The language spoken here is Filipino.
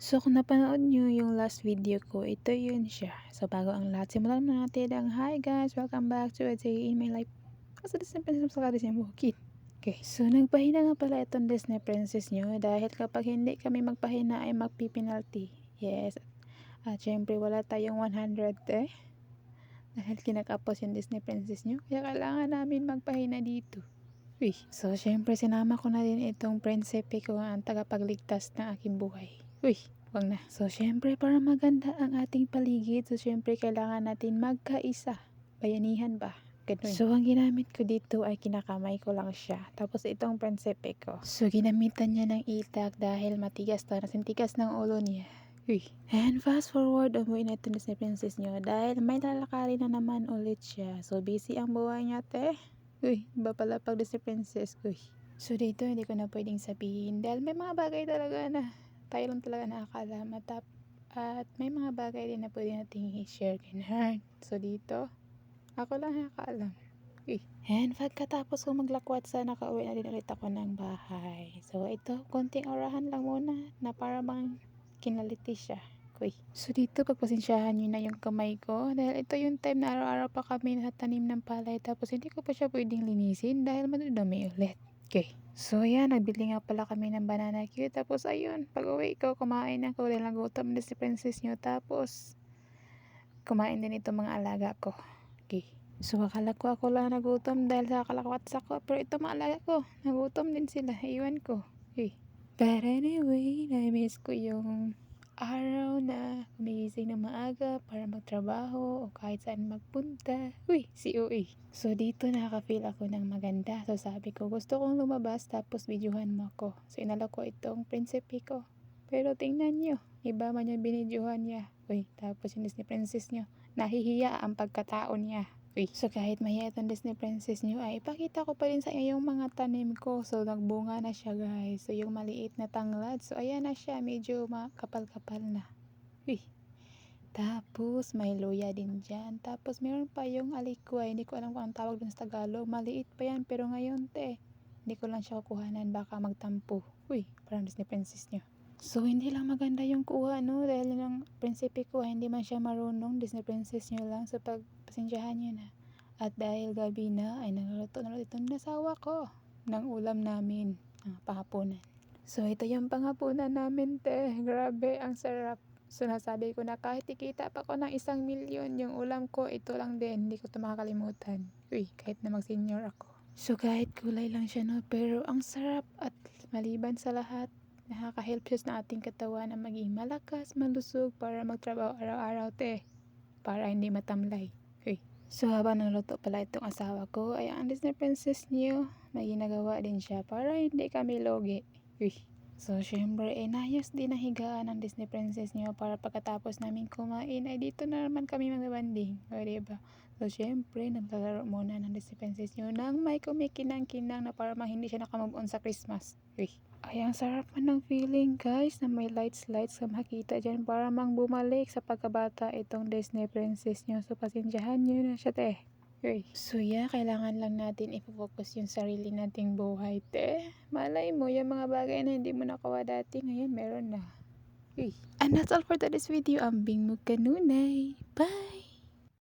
So kung napanood nyo yung last video ko, ito yun siya. So bago ang lahat, simulan na natin ang hi guys, welcome back to a day in my life. Kasi Disney Princess sa Disney Bukid. Okay, so nagpahina nga pala itong Disney Princess nyo dahil kapag hindi kami magpahina ay magpipinalty. Yes, at syempre wala tayong 100 dahil kinakapos yung Disney Princess nyo. Kaya kailangan namin magpahina dito. Uy, so syempre sinama ko na din itong prinsipe ko ang tagapagligtas ng aking buhay. Uy, wag na. So syempre para maganda ang ating paligid, so syempre kailangan natin magkaisa. Bayanihan ba? Ganun. So ang ginamit ko dito ay kinakamay ko lang siya. Tapos itong prinsipe ko. So ginamitan niya ng itak dahil matigas to. Nasintigas ng ulo niya. Uy. And fast forward, umuwi na ito na si princess nyo dahil may lalakarin na naman ulit siya. So busy ang buhay niya, te. Uy, iba pala pag Disney Princess. Uy. So dito hindi ko na pwedeng sabihin dahil may mga bagay talaga na tayo lang talaga nakakaalam at may mga bagay din na pwede nating i-share kay Heart. So dito, ako lang nakakaalam. Uy. And pagkatapos ko maglakwat sa nakauwi na din ulit ako ng bahay. So ito, konting orahan lang muna na para bang kinaliti siya. Uy. So dito pagpasensyahan nyo na yung kamay ko dahil ito yung time na araw-araw pa kami natanim ng palay tapos hindi ko pa siya pwedeng linisin dahil madudumi ulit. Okay. So yan, nagbili nga pala kami ng banana cue tapos ayun, pag uwi ko kumain ako dahil nagutom na si princess nyo tapos kumain din itong mga alaga ko. Okay. So akala ko ako lang nagutom dahil sa kalakwats ako pero ito mga alaga ko, nagutom din sila, iwan ko. Okay. But anyway, na-miss ko yung araw na gumigising na maaga para magtrabaho o kahit saan magpunta. Uy, COA. So dito nakaka-feel ako ng maganda. So sabi ko, gusto kong lumabas tapos videohan mo ako. So inala ko itong prinsipe ko. Pero tingnan nyo, iba man yung binidyohan niya. Uy, tapos yung Disney Princess nyo, nahihiya ang pagkatao niya. Uy. So kahit mahiya itong Disney Princess nyo ay ipakita ko pa rin sa inyo yung mga tanim ko. So nagbunga na siya guys. So yung maliit na tanglad. So ayan na siya. Medyo makapal-kapal na. Uy. Tapos may luya din dyan. Tapos meron pa yung alikway. Hindi ko alam kung anong tawag dun sa Tagalog. Maliit pa yan. Pero ngayon hindi ko lang siya kukuhanan. Baka magtampo. Uy. Parang Disney Princess nyo. So hindi lang maganda yung kuha no. Dahil yung prinsipe ko hindi man siya marunong. Disney Princess nyo lang. So pagpasensyahan nyo na. At dahil gabi na ay nagluluto na ulit itong nasawa ko ng ulam namin panghapunan. So ito yung panghapunan namin grabe ang sarap. So nasabi ko na kahit ikita pa ko ng 1,000,000 yung ulam ko, ito lang din, hindi ko ito makakalimutan. Uy, kahit na mag senior ako. So kahit kulay lang siya no, pero ang sarap at maliban sa lahat, nakaka-help siya sa ating katawan na maging malakas, malusog para magtrabaho araw-araw para hindi matamlay. Uy. So habang naluto pala itong asawa ko ay ang Disney Princess niyo may ginagawa din siya para hindi kami logi. Uy. So syempre inayos din ang higaan ng Disney Princess niyo para pagkatapos namin kumain ay dito na naman kami magbanding. O diba? So syempre naglalaro muna ng Disney Princess niyo nang may kumikinang-kinang na para hindi siya nakamove on sa Christmas. Uy. Ay, ang sarap man ng feeling guys na may lights sa makita dyan para mang bumalik sa pagkabata itong Disney Princess nyo. So pasensyahan nyo na siya Okay. So yeah, kailangan lang natin i-focus yung sarili nating buhay Malay mo yung mga bagay na hindi mo nakuha dati ngayon meron na. And that's all for today's video. Ambing mo kanunay. Bye!